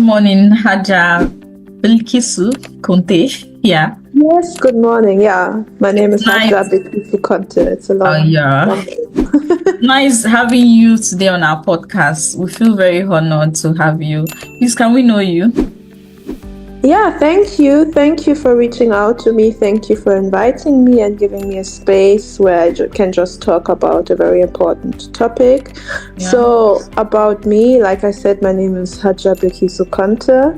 morning, Haja Balkisu Conte. Yeah. Yes, good morning. Yeah, my name is Haja Balkisu Conte. It's a long long Nice having you today on our podcast. We feel very honored to have you. Please, can we know you? Yeah, thank you. Thank you for reaching out to me. Thank you for inviting me and giving me a space where I can just talk about a very important topic. Yeah. So, about me, like I said, my name is Haja Balkisu Conte.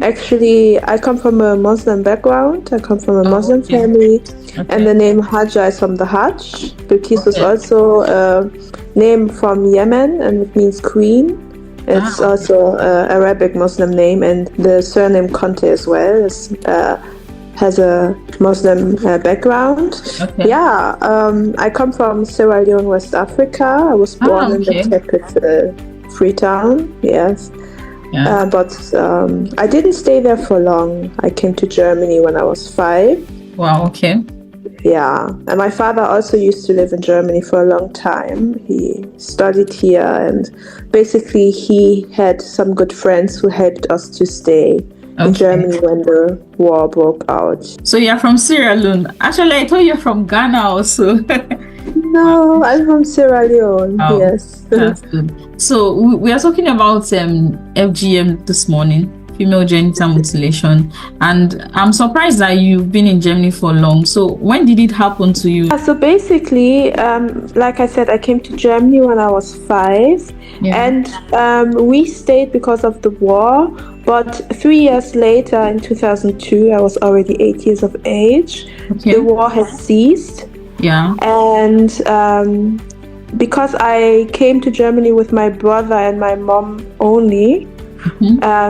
Actually, I come from a Muslim background. I come from a Muslim family. And the name Haja is from the Hajj. Balkisu is also a name from Yemen, and it means queen. It's also an Arabic Muslim name, and the surname Conte as well has a Muslim background. Yeah, I come from Sierra Leone, West Africa. I was born in the capital, Freetown, yes. Yeah. But I didn't stay there for long. I came to Germany when I was 5. Wow, okay. Yeah, and my father also used to live in Germany for a long time. He studied here, and basically he had some good friends who helped us to stay in Germany when the war broke out. So you're from Sierra Leone. Actually, I thought you're from Ghana also. No, I'm from Sierra Leone, yes. That's good. So we are talking about FGM this morning. Female Genital Mutilation, and I'm surprised that you've been in Germany for long. So when did it happen to you? So basically, like I said, I came to Germany when I was 5, and we stayed because of the war. But 3 years later, in 2002, I was already 8 years of age. The war has ceased. Yeah. And because I came to Germany with my brother and my mom only,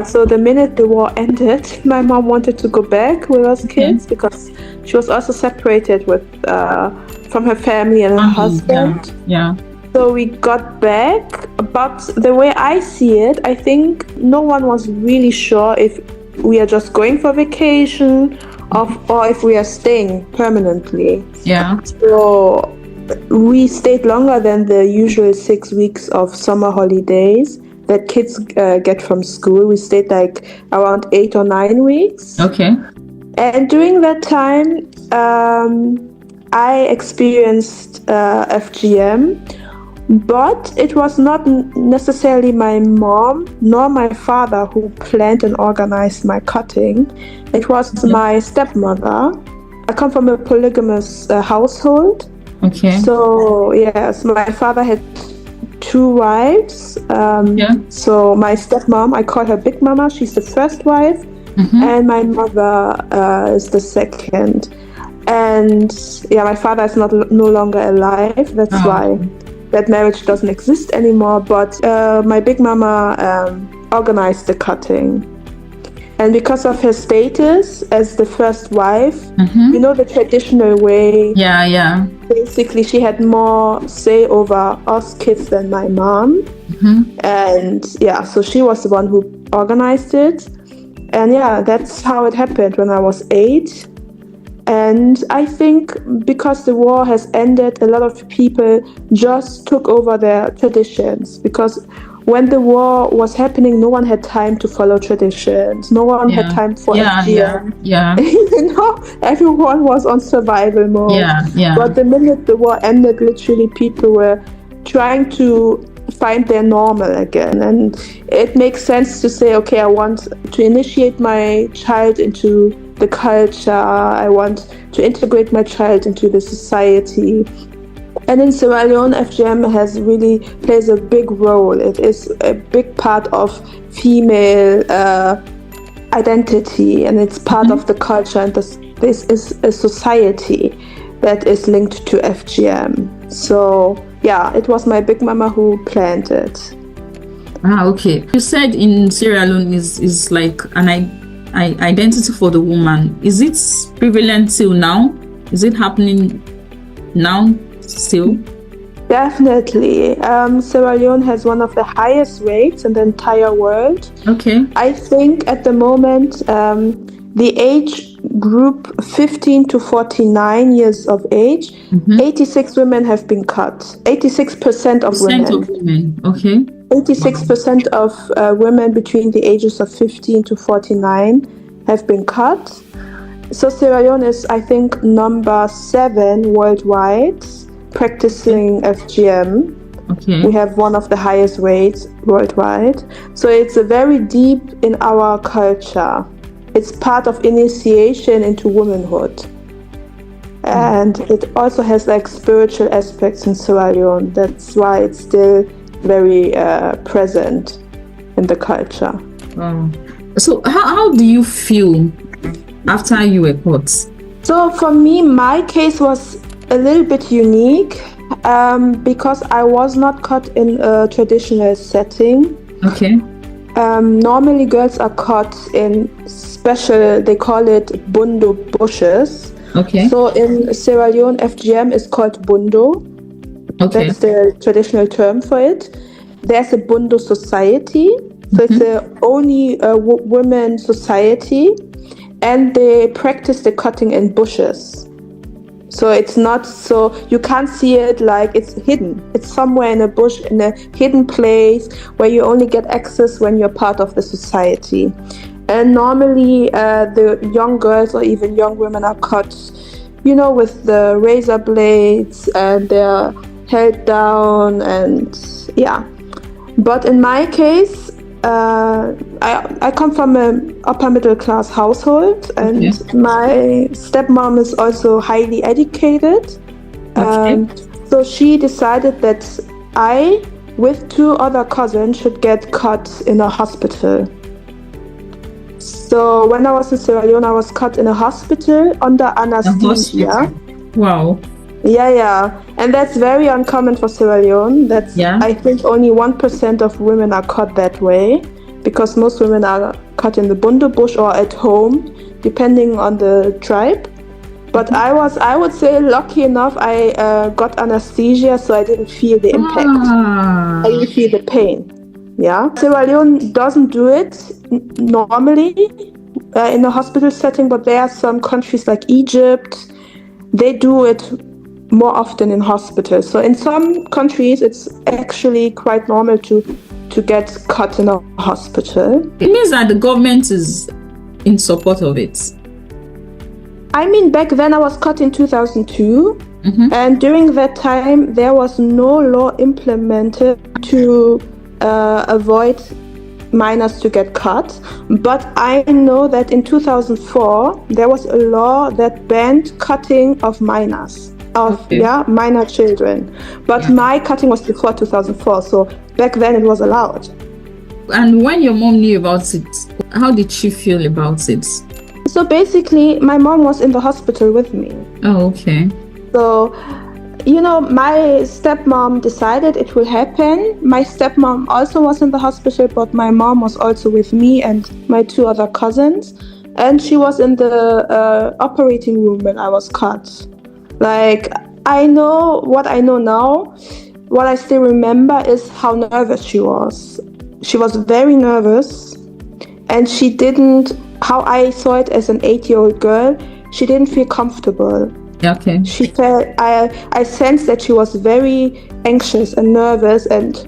so the minute the war ended, my mom wanted to go back with us kids because she was also separated from her family and her husband. Yeah. So we got back, but the way I see it, I think no one was really sure if we are just going for vacation or if we are staying permanently. Yeah. So we stayed longer than the usual 6 weeks of summer holidays that kids get from school. We stayed like around 8 or 9 weeks. Okay. And during that time, I experienced FGM, but it was not necessarily my mom nor my father who planned and organized my cutting. It was my stepmother. I come from a polygamous household. Okay. So yes, my father had 2 wives. So my stepmom, I call her Big Mama. She's the first wife, and my mother is the second. And my father is no longer alive. That's why that marriage doesn't exist anymore. But my Big Mama organized the cutting. And because of her status as the first wife, you know, the traditional way. Yeah. Basically, she had more say over us kids than my mom. And so she was the one who organized it. And that's how it happened when I was 8. And I think because the war has ended, a lot of people just took over their traditions, because when the war was happening, no one had time to follow traditions. No one had time for FGM. You know, everyone was on survival mode. But the minute the war ended, literally people were trying to find their normal again. And it makes sense to say, okay, I want to initiate my child into the culture. I want to integrate my child into the society. And in Sierra Leone, FGM plays a big role. It is a big part of female identity, and it's part of the culture. And this is a society that is linked to FGM. So it was my Big Mama who planned it. Okay. You said in Sierra Leone is like an identity for the woman. Is it prevalent till now? Is it happening now? Still? Definitely. Sierra Leone has one of the highest rates in the entire world. Okay. I think at the moment, the age group 15 to 49 years of age, 86 women have been cut. 86% of women. Okay. 86% of women between the ages of 15 to 49 have been cut. So Sierra Leone is, I think, number 7 worldwide practicing FGM. Okay. We have one of the highest rates worldwide. So it's very deep in our culture. It's part of initiation into womanhood. And it also has like spiritual aspects in Sierra Leone. That's why it's still very present in the culture. So how do you feel after you were caught? So for me, my case was a little bit unique because I was not caught in a traditional setting. Okay. Normally girls are caught in special, they call it bundo bushes. Okay. So in Sierra Leone, FGM is called bundo. Okay. That's the traditional term for it. There's a bundo society. So it's the only women society. And they practice the cutting in bushes. So it's not so, you can't see it like it's hidden. It's somewhere in a bush, in a hidden place where you only get access when you're part of the society. And normally the young girls or even young women are cut, with the razor blades, and they're held down, and yeah. But in my case, I come from an upper middle class household, and my stepmom is also highly educated. So she decided that I, with 2 other cousins, should get cut in a hospital. So when I was in Sierra Leone, I was cut in a hospital under anesthesia. Wow. Yeah. And that's very uncommon for Sierra Leone. I think only 1% of women are cut that way, because most women are cut in the bundo bush or at home, depending on the tribe. But I would say, lucky enough, I got anesthesia, so I didn't feel the impact. I didn't feel the pain. Yeah. Sierra Leone doesn't do it normally in a hospital setting, but there are some countries like Egypt, they do it more often in hospitals. So in some countries, it's actually quite normal to get cut in a hospital. It means that the government is in support of it. I mean, back then I was cut in 2002, and during that time, there was no law implemented to avoid minors to get cut. But I know that in 2004, there was a law that banned cutting of minors. Minor children. But my cutting was before 2004, so back then it was allowed. And when your mom knew about it, how did she feel about it? So basically, my mom was in the hospital with me. Oh, okay. So, my stepmom decided it will happen. My stepmom also was in the hospital, but my mom was also with me and my 2 other cousins. And she was in the operating room when I was cut. Like, I know what I know now. What I still remember is how nervous she was. She was very nervous, and she didn't, how I saw it as an 8-year-old girl, she didn't feel comfortable. Okay. She felt, I sensed that she was very anxious and nervous, and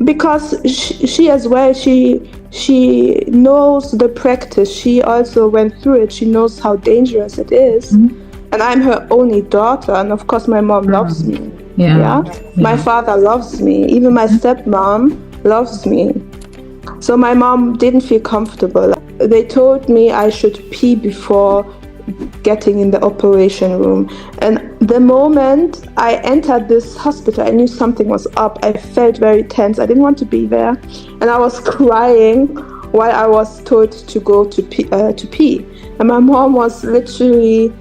because she as well, she knows the practice. She also went through it. She knows how dangerous it is. And I'm her only daughter, and of course my mom loves me. Yeah. My father loves me. Even my stepmom loves me. So my mom didn't feel comfortable. They told me I should pee before getting in the operation room. And the moment I entered this hospital, I knew something was up. I felt very tense. I didn't want to be there. And I was crying while I was told to go to pee. And my mom was literally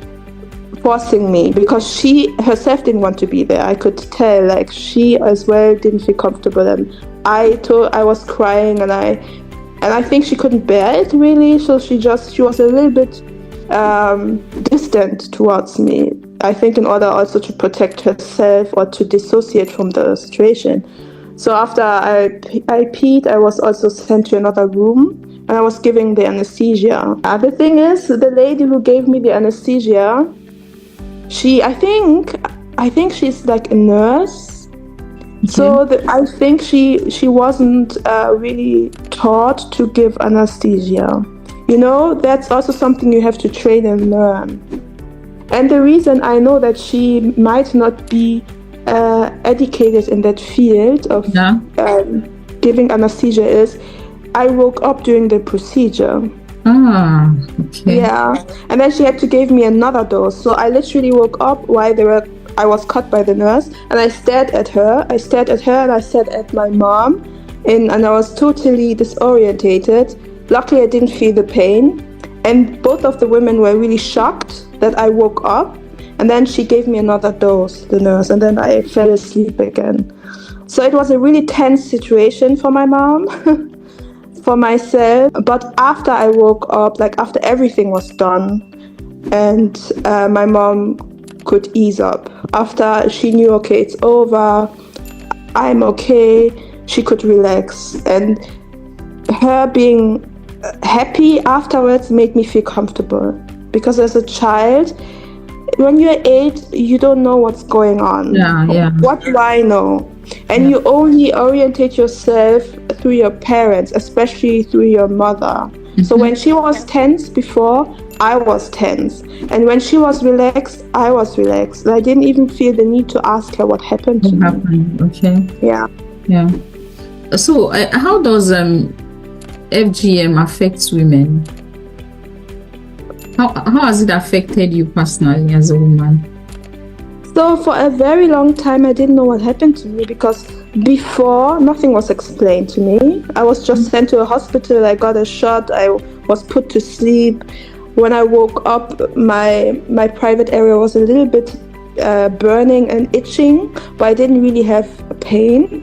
forcing me, because she herself didn't want to be there. I could tell, like, she as well didn't feel comfortable, and I was crying, and I think she couldn't bear it really, so she was a little bit distant towards me, I think, in order also to protect herself or to dissociate from the situation. So after I peed, I was also sent to another room, and I was giving the anesthesia. The thing is, the lady who gave me the anesthesia, I think she's like a nurse, So I think she wasn't really taught to give anesthesia. That's also something you have to train and learn. And the reason I know that she might not be educated in that field of giving anesthesia is I woke up during the procedure. Yeah, and then she had to give me another dose. So I literally woke up while I was cut by the nurse, and I stared at her. And I stared at my mom, and I was totally disorientated. Luckily, I didn't feel the pain, and both of the women were really shocked that I woke up. And then she gave me another dose, the nurse, and then I fell asleep again. So it was a really tense situation for my mom, for myself. But after I woke up, like after everything was done, and my mom could ease up. After she knew, okay, it's over, I'm okay, she could relax. And her being happy afterwards made me feel comfortable. Because as a child, when you're 8, you don't know what's going on. What do I know? And you only orientate yourself through your parents, especially through your mother. So when she was tense before, I was tense. And when she was relaxed, I was relaxed. And I didn't even feel the need to ask her what happened to me. Okay. Yeah. So how does FGM affect women? How has it affected you personally as a woman? So for a very long time, I didn't know what happened to me because before, nothing was explained to me. I was just sent to a hospital. I got a shot. I was put to sleep. When I woke up, my private area was a little bit burning and itching, but I didn't really have pain.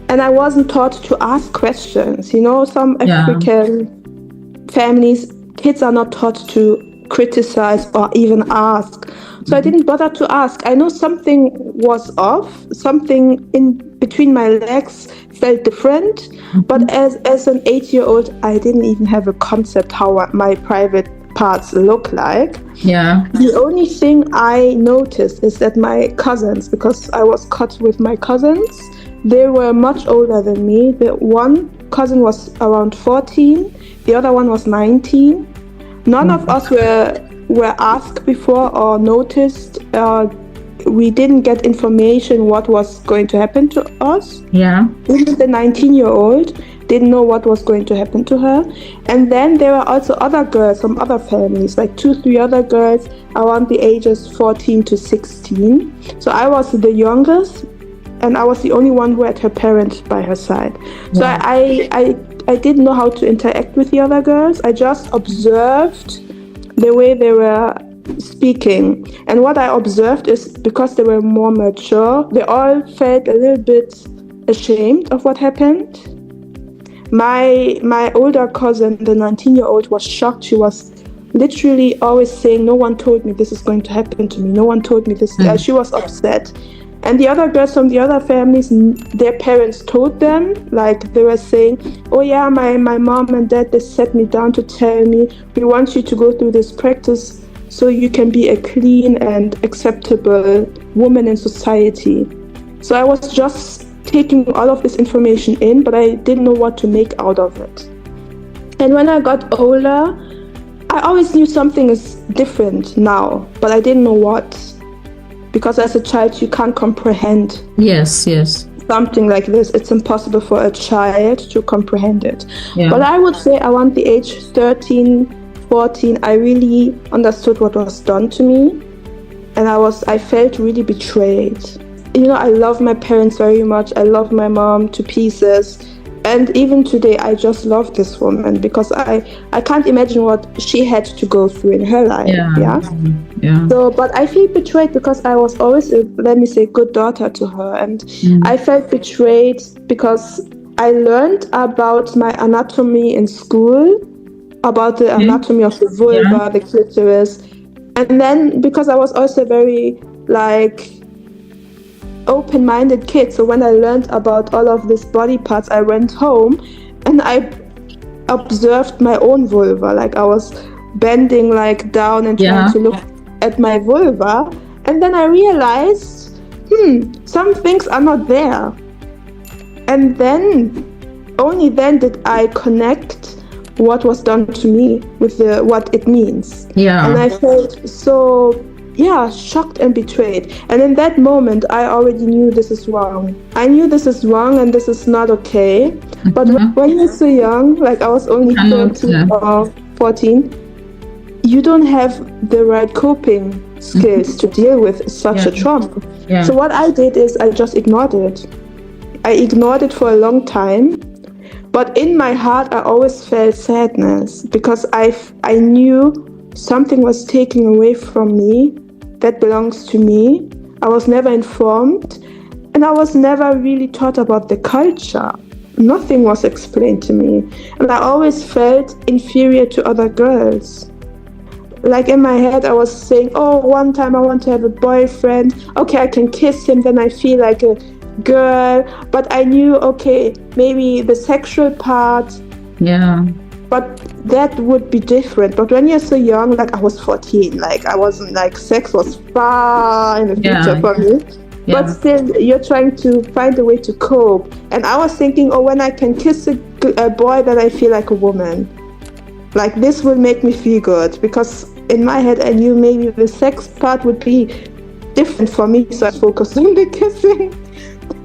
And I wasn't taught to ask questions. Some African families, kids are not taught to criticize or even ask. So I didn't bother to ask. I know something was off, something in between my legs felt different, but as an 8-year-old, I didn't even have a concept how my private parts look like. The only thing I noticed is that my cousins, because I was cut with my cousins, they were much older than me. The one cousin was around 14, the other one was 19. None of us were asked before or noticed. We didn't get information what was going to happen to us. Even the 19-year-old didn't know what was going to happen to her. And then there were also other girls from other families, like 2-3 other girls around the ages 14 to 16. So I was the youngest, and I was the only one who had her parents by her side. So I didn't know how to interact with the other girls. I just observed the way they were speaking. And what I observed is because they were more mature, they all felt a little bit ashamed of what happened. My older cousin, the 19-year-old, was shocked. She was literally always saying, no one told me this is going to happen to me. No one told me this. She was upset. And the other girls from the other families, their parents told them, like they were saying, oh yeah, my mom and dad, they sat me down to tell me, we want you to go through this practice so you can be a clean and acceptable woman in society. So I was just taking all of this information in, but I didn't know what to make out of it. And when I got older, I always knew something is different now, but I didn't know what. Because as a child, you can't comprehend something like this. It's impossible for a child to comprehend it. But I would say around the age 13, 14, I really understood what was done to me. And I felt really betrayed. I love my parents very much. I love my mom to pieces. And even today, I just love this woman because I can't imagine what she had to go through in her life. So, but I feel betrayed because I was always a, good daughter to her. And I felt betrayed because I learned about my anatomy in school, about the anatomy of the vulva, the clitoris. And then because I was also very open-minded kid, so when I learned about all of these body parts, I went home and I observed my own vulva. I was bending down and trying to look at my vulva, and then I realized some things are not there. And then, only then did I connect what was done to me with what it means. Yeah. And I felt so, shocked and betrayed. And in that moment, I already knew this is wrong. I knew this is wrong and this is not okay. But when you're so young, like I was only 13 or 14, you don't have the right coping skills to deal with such a trauma. Yeah. So what I did is I just ignored it. I ignored it for a long time. But in my heart, I always felt sadness because I knew something was taken away from me that belongs to me. I was never informed, and I was never really taught about the culture. Nothing was explained to me, and I always felt inferior to other girls. Like in my head, I was saying, oh, one time I want to have a boyfriend. Okay, I can kiss him, then I feel like a girl. But I knew, okay, maybe the sexual part. Yeah. But that would be different. But when you're so young, like I was 14, like I wasn't like sex was far in the future for me. Yeah. But still, you're trying to find a way to cope. And I was thinking, oh, when I can kiss a boy, then I feel like a woman. Like this will make me feel good. Because in my head, I knew maybe the sex part would be different for me. So I focused on the kissing.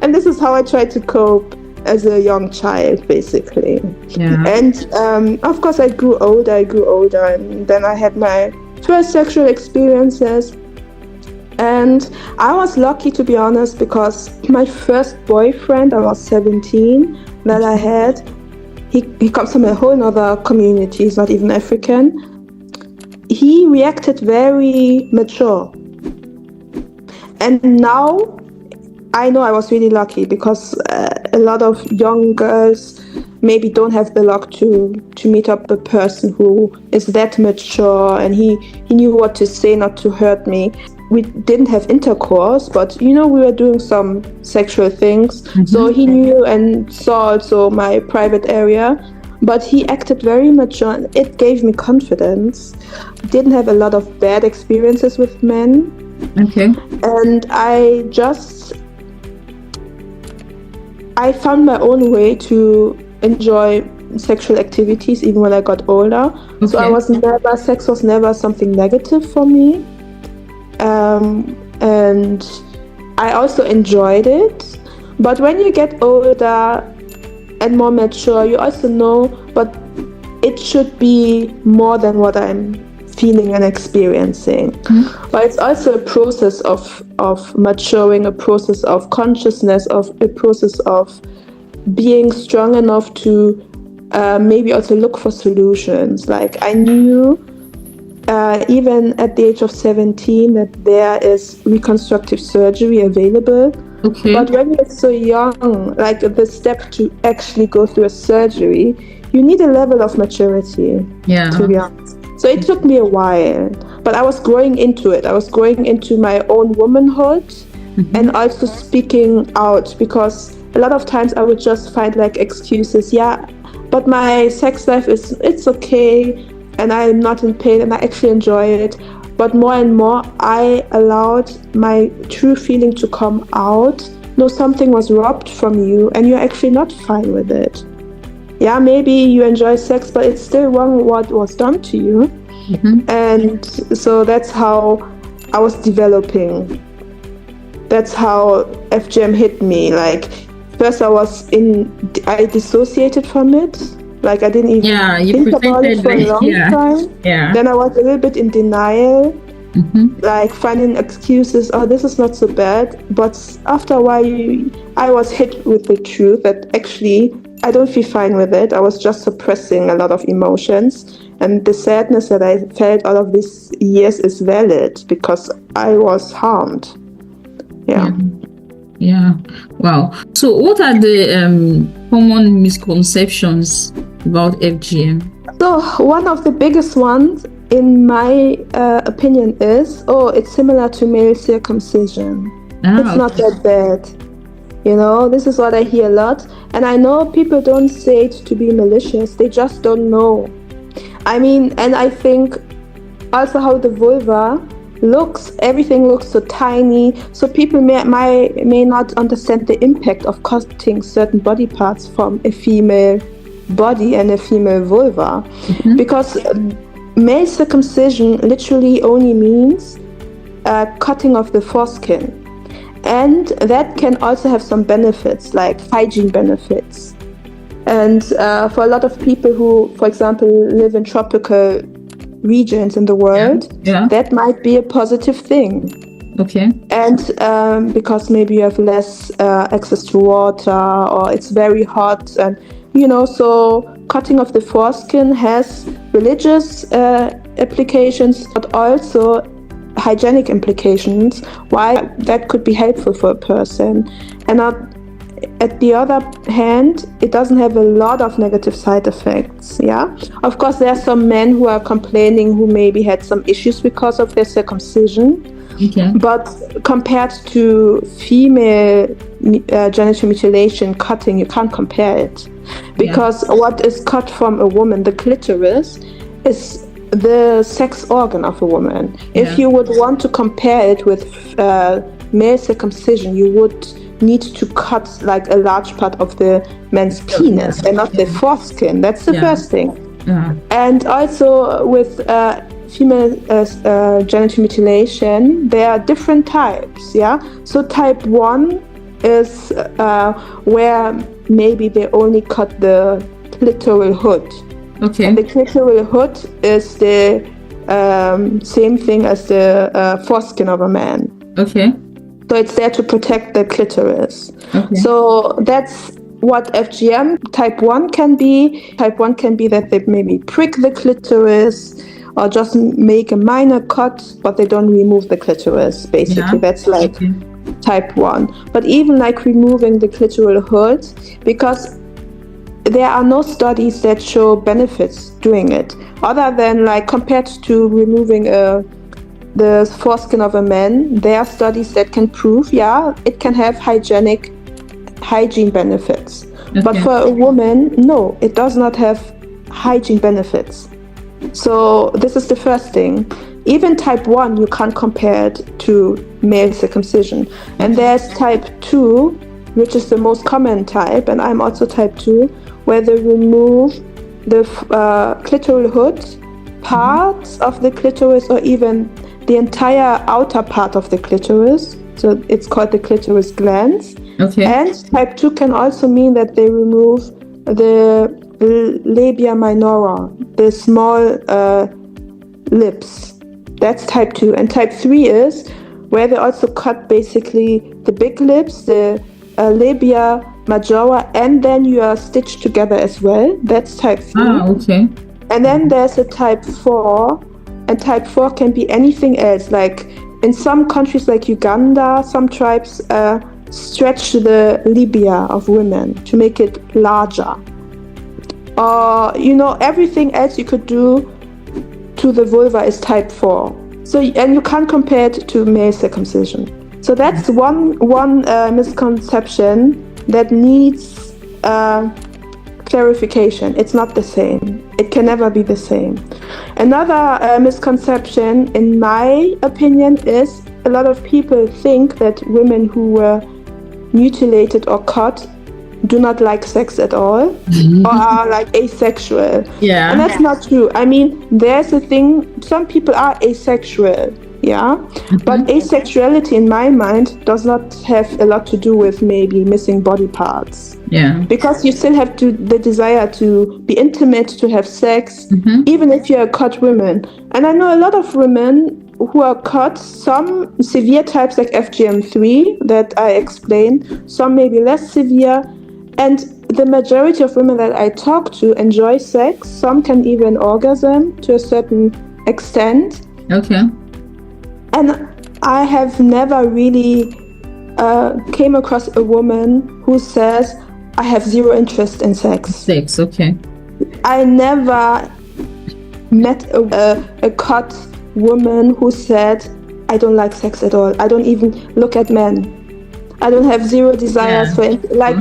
And this is how I tried to cope as a young child, basically. Yeah. And of course, I grew older, and then I had my first sexual experiences. And I was lucky, to be honest, because my first boyfriend, I was 17, that I had, he comes from a whole other community, he's not even African. He reacted very mature. And now, I know I was really lucky because a lot of young girls maybe don't have the luck to meet up a person who is that mature, and he knew what to say not to hurt me. We didn't have intercourse, but we were doing some sexual things. Mm-hmm. So he knew and saw also my private area, but he acted very mature and it gave me confidence. Didn't have a lot of bad experiences with men. Okay. And I found my own way to enjoy sexual activities even when I got older. Okay. So sex was never something negative for me. And I also enjoyed it. But when you get older and more mature, you also know, but it should be more than what I'm feeling and experiencing. Mm-hmm. But it's also a process of maturing, a process of consciousness, a process of being strong enough to maybe also look for solutions. Like I knew even at the age of 17 that there is reconstructive surgery available. Okay. But when you're so young, like the step to actually go through a surgery, you need a level of maturity, to be honest. So it took me a while, but I was growing into it. I was growing into my own womanhood, mm-hmm. and also speaking out, because a lot of times I would just find like excuses. Yeah, but my sex life it's okay, and I'm not in pain, and I actually enjoy it. But more and more, I allowed my true feeling to come out. No, something was robbed from you, and you're actually not fine with it. Yeah, maybe you enjoy sex, but it's still wrong what was done to you. Mm-hmm. And so that's how I was developing. That's how FGM hit me. Like, first I dissociated from it. Like, I didn't even think about it for a long time. Yeah. Then I was a little bit in denial. Mm-hmm. Like finding excuses, oh, this is not so bad. But after a while, I was hit with the truth that actually I don't feel fine with it. I was just suppressing a lot of emotions. And the sadness that I felt all of these years is valid because I was harmed. Yeah. Wow. So what are the common misconceptions about FGM? So one of the biggest ones, in my opinion, is, it's similar to male circumcision. It's not that bad. This is what I hear a lot. And I know people don't say it to be malicious. They just don't know. I mean, and I think also how the vulva everything looks so tiny, so people may not understand the impact of cutting certain body parts from a female body and a female vulva, because male circumcision literally only means cutting off the foreskin, and that can also have some benefits, like hygiene benefits. And for a lot of people who, for example, live in tropical regions in the world, that might be a positive thing. Okay. And because maybe you have less access to water, or it's very hot, and so cutting off the foreskin has religious applications, but also hygienic implications, why that could be helpful for a person. And at the other hand, it doesn't have a lot of negative side effects. Of course, there are some men who are complaining who maybe had some issues because of their circumcision. Okay. But compared to female genital mutilation cutting, you can't compare it, because what is cut from a woman, the clitoris, is the sex organ of a woman. If you would want to compare it with male circumcision, you would need to cut like a large part of the man's penis and not the foreskin. That's the first thing. And also with female genital mutilation, there are different types. So type 1 is where maybe they only cut the clitoral hood. Okay. And the clitoral hood is the same thing as the foreskin of a man. Okay. So it's there to protect the clitoris. Okay. So that's what FGM type 1 can be. Type 1 can be that they maybe prick the clitoris or just make a minor cut, but they don't remove the clitoris, basically. That's like type 1. But even like removing the clitoral hood, because there are no studies that show benefits doing it, other than like compared to removing the foreskin of a man. There are studies that can prove, it can have hygiene benefits. Okay. But for a woman, no, it does not have hygiene benefits. So this is the first thing. Even type 1, you can't compare it to male circumcision. And there's type 2, which is the most common type, and I'm also type 2, where they remove the clitoral hood, parts of the clitoris, or even the entire outer part of the clitoris. So it's called the clitoris glands. Okay. And type 2 can also mean that they remove the labia minora, the small lips. That's type 2. And type 3 is where they also cut basically the big lips, the labia majora, and then you are stitched together as well. That's type 3. Okay. And then there's a type 4, and type 4 can be anything else. Like in some countries like Uganda, some tribes stretch the labia of women to make it larger. Everything else you could do to the vulva is type 4. So, and you can't compare it to male circumcision. So that's one misconception that needs clarification. It's not the same. It can never be the same. Another misconception, in my opinion, is a lot of people think that women who were mutilated or cut do not like sex at all, or are like asexual. And that's not true. I mean, there's a thing, some people are asexual, but asexuality in my mind does not have a lot to do with maybe missing body parts. Because you still have the desire to be intimate, to have sex, even if you're a cut woman. And I know a lot of women who are cut, some severe types like FGM3 that I explained, some maybe less severe. And the majority of women that I talk to enjoy sex. Some can even orgasm to a certain extent. Okay. And I have never really came across a woman who says, I have zero interest in sex. Okay. I never met a cut woman who said, I don't like sex at all. I don't even look at men. I don't have zero desires for it. Like,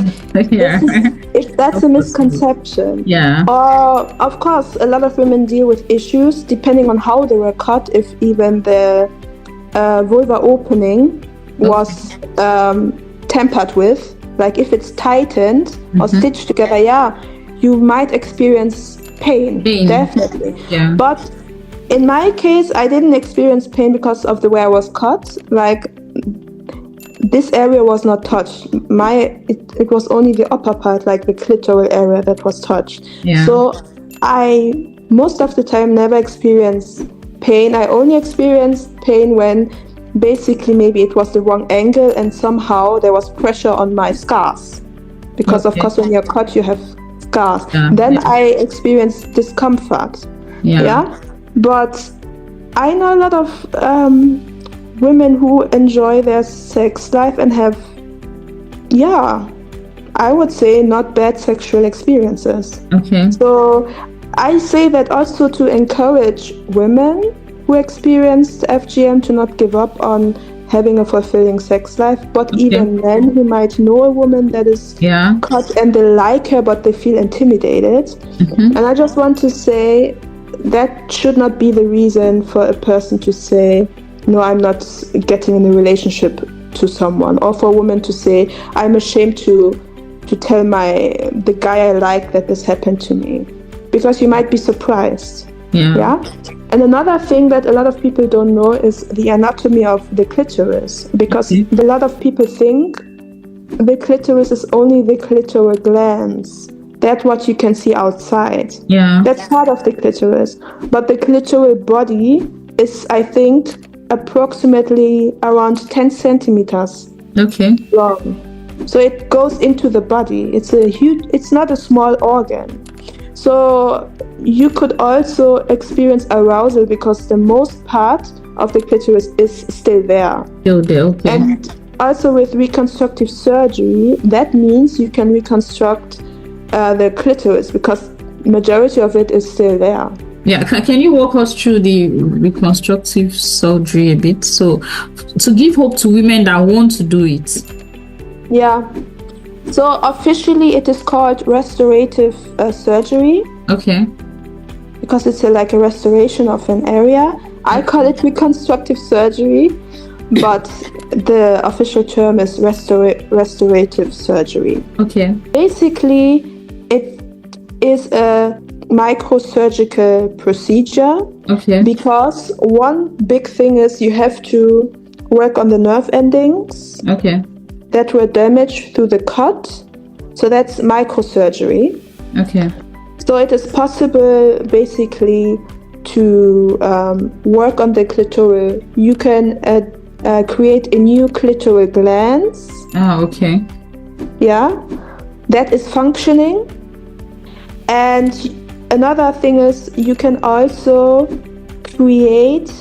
if that's a misconception. Or, of course, a lot of women deal with issues depending on how they were cut, if even the vulva opening was tampered with, like if it's tightened or stitched together, you might experience pain. Definitely. Yeah. But in my case, I didn't experience pain because of the way I was cut. Like, this area was not touched. It was only the upper part, like the clitoral area, that was touched. Yeah. So I most of the time never experienced pain. I only experienced pain when basically maybe it was the wrong angle and somehow there was pressure on my scars. Because of course when you're cut you have scars. Then I experienced discomfort. But I know a lot of women who enjoy their sex life and have, I would say not bad sexual experiences. Okay. So I say that also to encourage women who experienced FGM to not give up on having a fulfilling sex life, but even men who might know a woman that is cut and they like her but they feel intimidated. And I just want to say that should not be the reason for a person to say, no, I'm not getting in a relationship to someone, or for a woman to say, I'm ashamed to tell the guy I like that this happened to me, because you might be surprised. And another thing that a lot of people don't know is the anatomy of the clitoris, because a lot of people think the clitoris is only the clitoral glands. That's what you can see outside. That's part of the clitoris. But the clitoral body is, I think, approximately around 10 centimeters long. So it goes into the body. It's not a small organ. So you could also experience arousal because the most part of the clitoris is still there. And also with reconstructive surgery, that means you can reconstruct the clitoris because majority of it is still there. Can you walk us through the reconstructive surgery a bit, so to give hope to women that want to do it? So officially it is called restorative surgery. Because it's like a restoration of an area. I call it reconstructive surgery, but the official term is restorative surgery. Basically, it is a microsurgical procedure. Because one big thing is you have to work on the nerve endings that were damaged through the cut. So that's microsurgery. So it is possible basically to work on the clitoral. You can create a new clitoral glands. That is functioning. And another thing is you can also create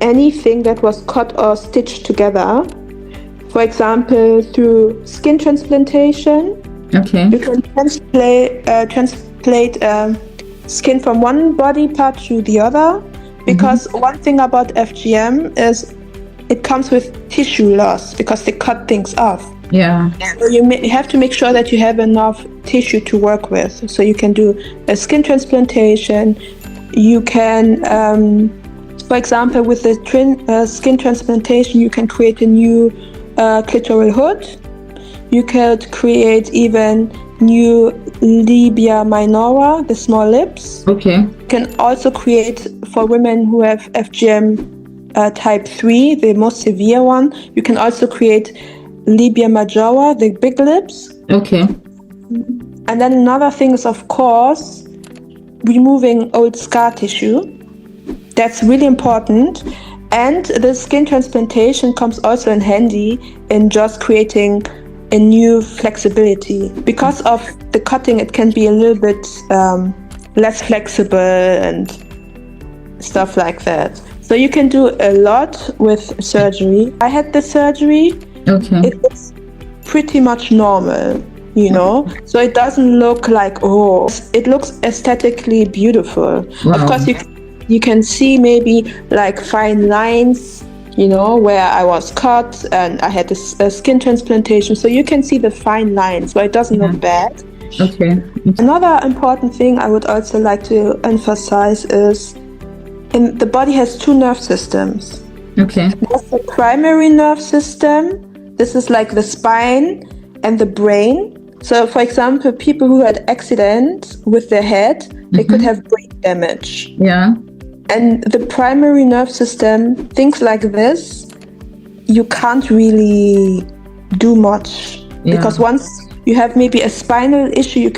anything that was cut or stitched together. For example, through skin transplantation. You can transplant skin from one body part to the other, because one thing about FGM is it comes with tissue loss because they cut things off. So you have to make sure that you have enough tissue to work with. So you can do a skin transplantation. You can, for example, with the skin transplantation, you can create a new clitoral hood. You could create even new labia minora, the small lips. You can also create, for women who have FGM type 3, the most severe one, you can also create labia majora, the big lips. And then another thing is, of course, removing old scar tissue. That's really important. And the skin transplantation comes also in handy in just creating a new flexibility. Because of the cutting, it can be a little bit less flexible and stuff like that. So you can do a lot with surgery. I had the surgery. It was pretty much normal, you know? So it doesn't look like, it looks aesthetically beautiful. Of course, you can see maybe like fine lines, you know, where I was cut and I had a skin transplantation. So you can see the fine lines, but it doesn't look bad. Another important thing I would also like to emphasize is the body has two nerve systems. Okay. There's the primary nerve system. This is like the spine and the brain. So, for example, people who had accidents with their head, they could have brain damage. Yeah. And the primary nerve system, things like this, you can't really do much. Because once you have maybe a spinal issue,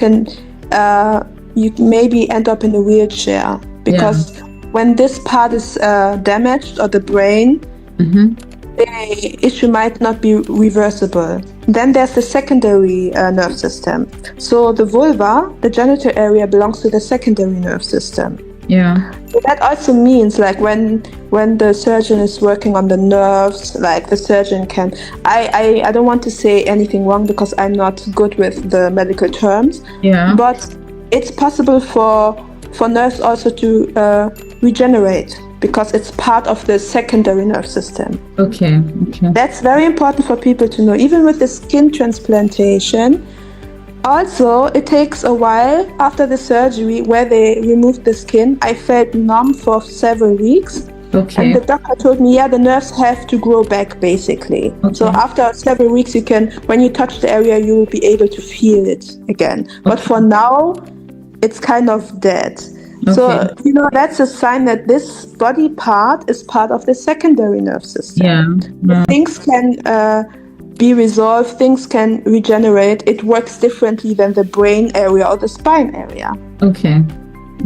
you maybe end up in a wheelchair. Because when this part is damaged, or the brain, the issue might not be reversible. Then there's the secondary nerve system. So the vulva, the genital area, belongs to the secondary nerve system. Yeah. So that also means, like, when the surgeon is working on the nerves, like, the surgeon can, I don't want to say anything wrong because I'm not good with the medical terms. Yeah. But it's possible for nerves also to regenerate, because it's part of the secondary nerve system. Okay. That's very important for people to know. Even with the skin transplantation, also it takes a while after the surgery where they removed the skin. I felt numb for several weeks. Okay. And the doctor told me, the nerves have to grow back, basically. Okay. So after several weeks, when you touch the area, you will be able to feel it again. Okay. But for now, it's kind of dead. Okay. So, that's a sign that this body part is part of the secondary nerve system. Yeah. Things can be resolved, things can regenerate. It works differently than the brain area or the spine area. Okay.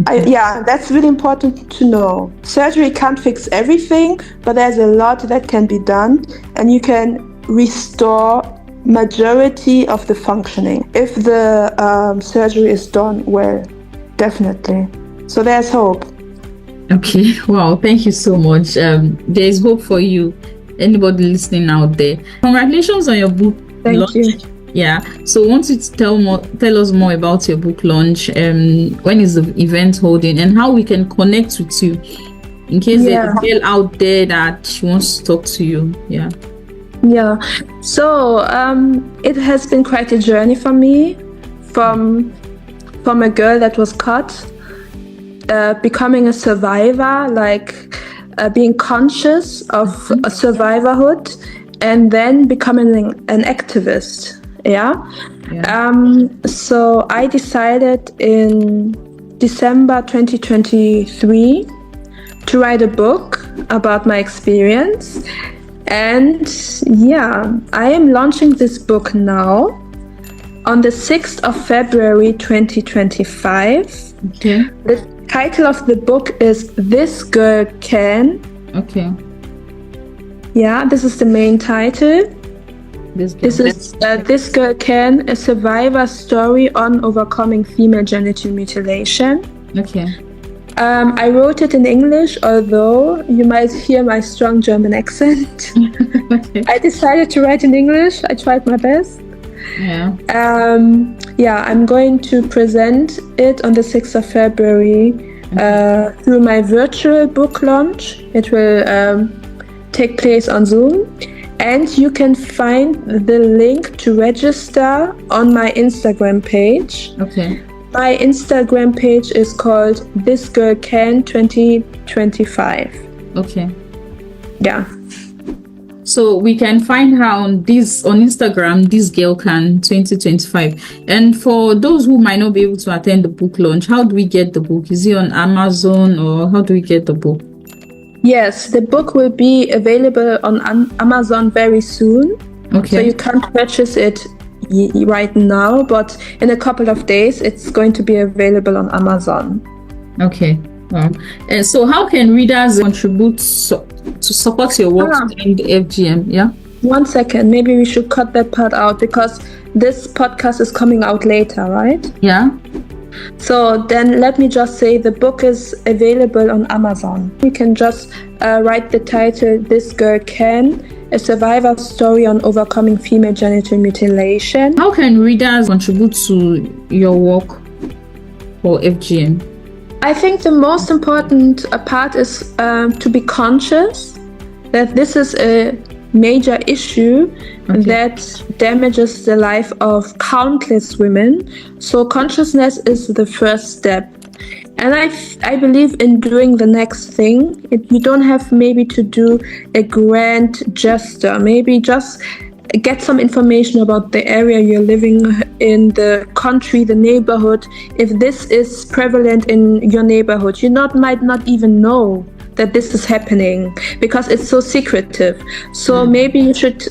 That's really important to know. Surgery can't fix everything, but there's a lot that can be done, and you can restore majority of the functioning if the surgery is done well, definitely. So there's hope. Okay. Wow. Thank you so much. There is hope for you. Anybody listening out there. Congratulations on your book launch. Thank you. Yeah. So I want you to tell us more about your book launch. When is the event holding, and how we can connect with you in case there's a girl out there that she wants to talk to you. Yeah. Yeah. So it has been quite a journey for me, from a girl that was cut, becoming a survivor, being conscious of a survivorhood, and then becoming an activist. So I decided in December 2023 to write a book about my experience. And I am launching this book now on the 6th of February 2025. Okay. The title of the book is This Girl Can. Okay. Yeah, this is the main title. This is This Girl Can, a survivor story on overcoming female genital mutilation. Okay. I wrote it in English, although you might hear my strong German accent. Okay. I decided to write in English. I tried my best. Yeah. I'm going to present it on the 6th of February through my virtual book launch. It will take place on Zoom. And you can find the link to register on my Instagram page. Okay. My Instagram page is called This Girl Can 2025. Okay. Yeah. So we can find her on Instagram, This Girl Can 2025. And for those who might not be able to attend the book launch, how do we get the book? Is it on Amazon, or how do we get the book? Yes, the book will be available on Amazon very soon. Okay. So you can't purchase it right now, but in a couple of days it's going to be available on Amazon. Okay. Wow. And so how can readers contribute to support your work in the FGM? Yeah. 1 second, maybe we should cut that part out because this podcast is coming out later, right? Yeah. So then let me just say the book is available on Amazon. You can just write the title This Girl Can, a survivor story on overcoming female genital mutilation. How can readers contribute to your work for FGM? I think the most important part is to be conscious that this is a major issue that damages the life of countless women. So consciousness is the first step. And I believe in doing the next thing. You don't have maybe to do a grand gesture. Maybe just get some information about the area you're living in, the country, the neighborhood. If this is prevalent in your neighborhood, you might not even know that this is happening because it's so secretive. So maybe you should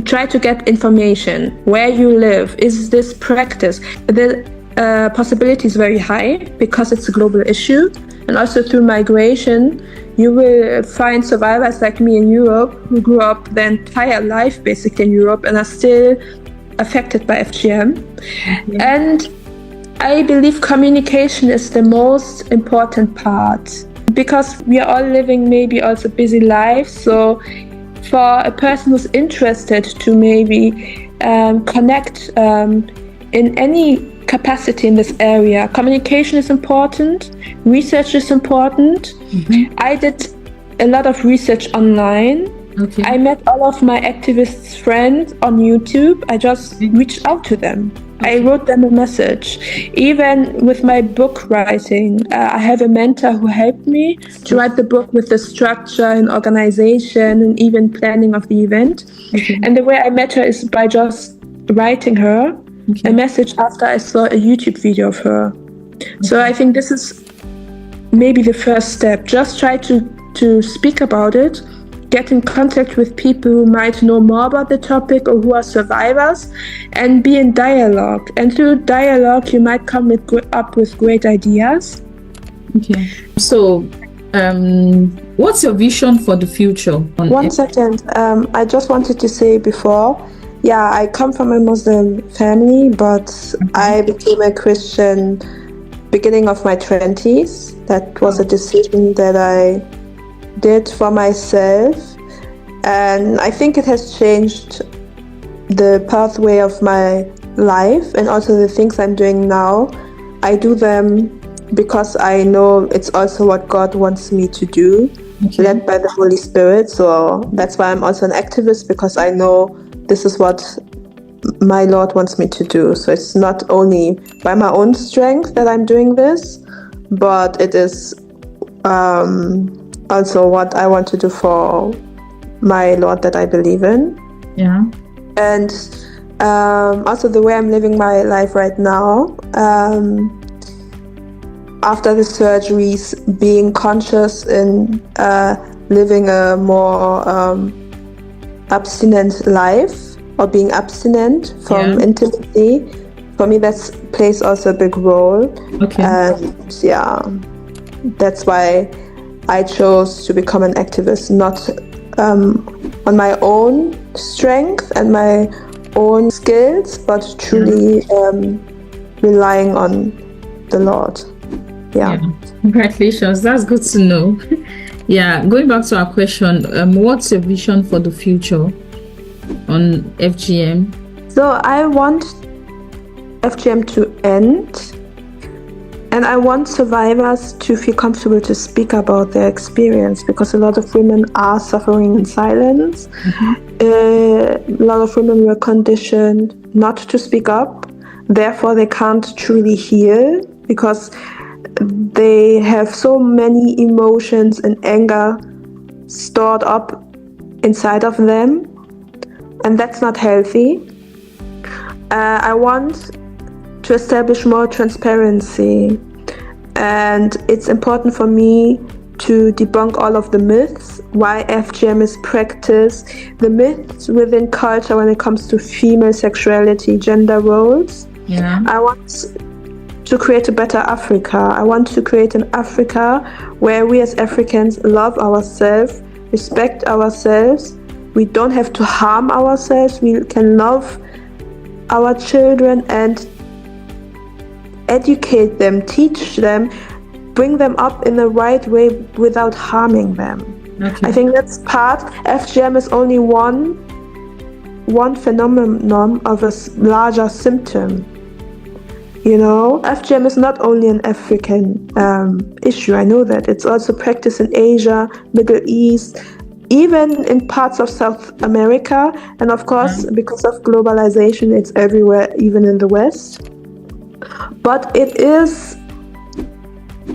try to get information where you live. Is this practice? The possibility is very high because it's a global issue, and also through migration you will find survivors like me in Europe who grew up their entire life basically in Europe and are still affected by FGM. And I believe communication is the most important part because we are all living maybe also busy lives. So for a person who's interested to maybe connect in any capacity in this area, communication is important, research is important. I did a lot of research online. I met all of my activist friends on YouTube. I just reached out to them. I wrote them a message. Even with my book writing, I have a mentor who helped me to write the book with the structure and organization and even planning of the event. And the way I met her is by just writing her a message after I saw a YouTube video of her. So I think this is maybe the first step. Just try to speak about it, get in contact with people who might know more about the topic or who are survivors, and be in dialogue. And through dialogue, you might come up with great ideas. So, what's your vision for the future? One second. I just wanted to say before, I come from a Muslim family, but I became a Christian beginning of my 20s. That was a decision that I did for myself, and I think it has changed the pathway of my life, and also the things I'm doing now. I do them because I know it's also what God wants me to do, led by the Holy Spirit. So that's why I'm also an activist, because I know this is what my Lord wants me to do. So it's not only by my own strength that I'm doing this, but it is also what I want to do for my Lord that I believe in. And also the way I'm living my life right now, after the surgeries, being conscious in living a more abstinent life, or being abstinent from intimacy. For me, that plays also a big role. And that's why I chose to become an activist, not on my own strength and my own skills, but truly relying on the Lord. Congratulations, that's good to know. Going back to our question, what's your vision for the future on FGM? So I want FGM to end, and I want survivors to feel comfortable to speak about their experience, because a lot of women are suffering in silence. A lot of women were conditioned not to speak up, therefore they can't truly heal, because they have so many emotions and anger stored up inside of them, and that's not healthy. I want to establish more transparency, and it's important for me to debunk all of the myths, why FGM is practiced, the myths within culture when it comes to female sexuality, gender roles. I want to create a better Africa. I want to create an Africa where we as Africans love ourselves, respect ourselves. We don't have to harm ourselves. We can love our children and educate them, teach them, bring them up in the right way without harming them. I think that's part. FGM is only one phenomenon of a larger symptom. FGM is not only an African issue. I know that. It's also practiced in Asia, Middle East, even in parts of South America. And of course, because of globalization, it's everywhere, even in the West. But it is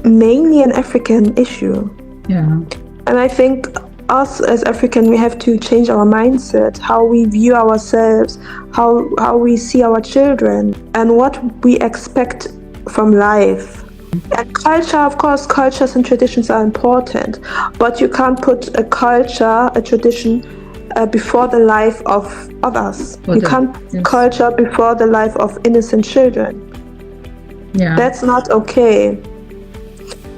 mainly an African issue. Yeah. And I think us as African, we have to change our mindset, how we view ourselves, how we see our children, and what we expect from life. And culture, of course, cultures and traditions are important, but you can't put a culture, a tradition, before the life of others. You can't put culture before the life of innocent children. Yeah. That's not okay.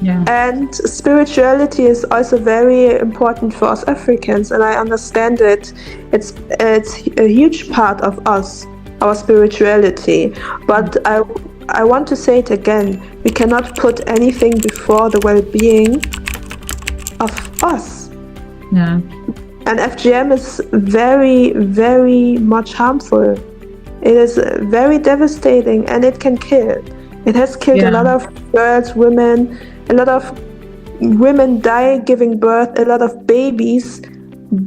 Yeah. And spirituality is also very important for us Africans, and I understand it. It's a huge part of us, our spirituality. But I want to say it again, we cannot put anything before the well-being of us. Yeah. And FGM is very, very much harmful. It is very devastating, and it can kill. It has killed a lot of girls, women. A lot of women die giving birth. A lot of babies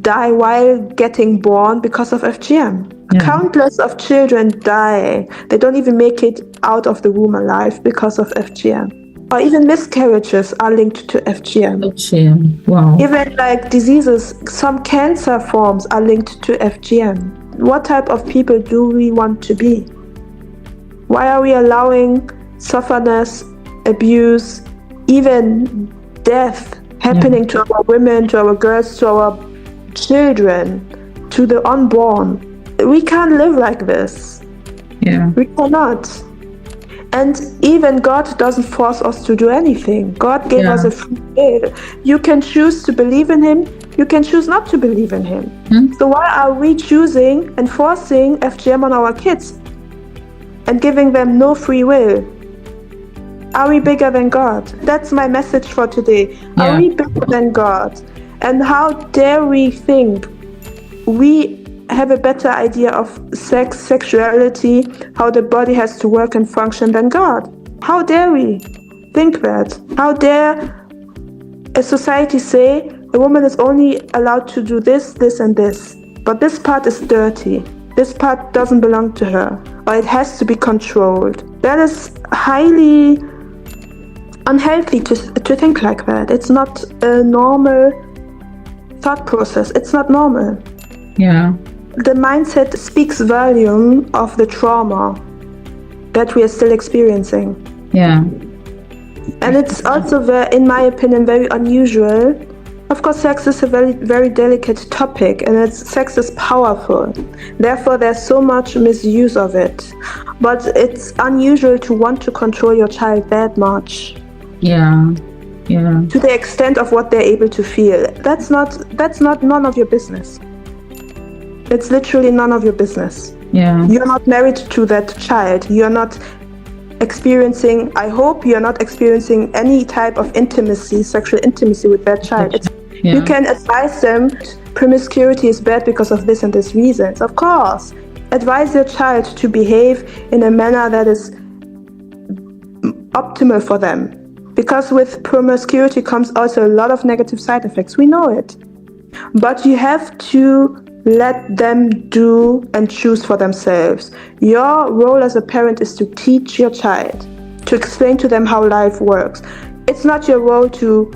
die while getting born because of FGM. Yeah. Countless of children die. They don't even make it out of the womb alive because of FGM. Or even miscarriages are linked to FGM. FGM, wow. Even like diseases, some cancer forms are linked to FGM. What type of people do we want to be? Why are we allowing sufferness, abuse, even death happening to our women, to our girls, to our children, to the unborn? We can't live like this. Yeah. We cannot. And even God doesn't force us to do anything. God gave us a free will. You can choose to believe in Him. You can choose not to believe in Him. So why are we choosing and forcing FGM on our kids and giving them no free will? Are we bigger than God? That's my message for today. Yeah. Are we bigger than God? And how dare we think we have a better idea of sex, sexuality, how the body has to work and function than God? How dare we think that? How dare a society say a woman is only allowed to do this, this, and this, but this part is dirty. This part doesn't belong to her, or it has to be controlled. That is highly unhealthy to think like that. It's not a normal thought process. It's not normal. Yeah. The mindset speaks volume of the trauma that we are still experiencing. Yeah. And it's also, in my opinion, very unusual. Of course, sex is a very, very delicate topic, and sex is powerful. Therefore, there's so much misuse of it. But it's unusual to want to control your child that much. Yeah. Yeah. To the extent of what they're able to feel. That's not none of your business. It's literally none of your business. Yeah. You're not married to that child. You're not experiencing, I hope you're not experiencing any type of intimacy, sexual intimacy with that child. You can advise them promiscuity is bad because of this and this reasons. Of course. Advise your child to behave in a manner that is optimal for them. Because with promiscuity comes also a lot of negative side effects. We know it. But you have to let them do and choose for themselves. Your role as a parent is to teach your child, to explain to them how life works. It's not your role to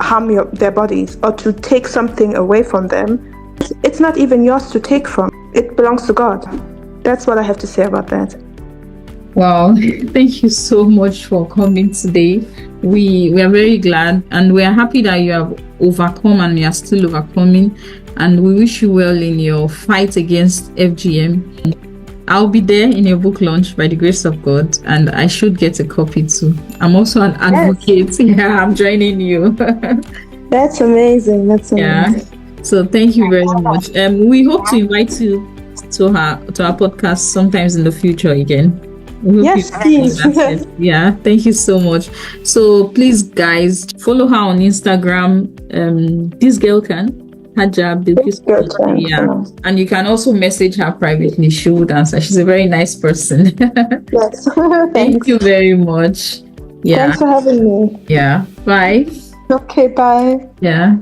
harm their bodies or to take something away from them. It's not even yours to take from. It belongs to God. That's what I have to say about that. Wow, thank you so much for coming today. We are very glad, and we are happy that you have overcome and you are still overcoming, and we wish you well in your fight against FGM. I'll be there in your book launch by the grace of God, and I should get a copy too. I'm also an advocate. Yes. Yeah, I'm joining you. That's amazing. That's amazing. Yeah. So thank you very much. We hope to invite you to our podcast sometimes in the future again. Yes, please. Yeah, thank you so much. So please, guys, follow her on Instagram. This girl can. Haja Balkisu. Yeah, and you can also message her privately. She would answer. She's a very nice person. Yes. Thank you very much. Yeah. Thanks for having me. Yeah. Bye. Okay. Bye. Yeah.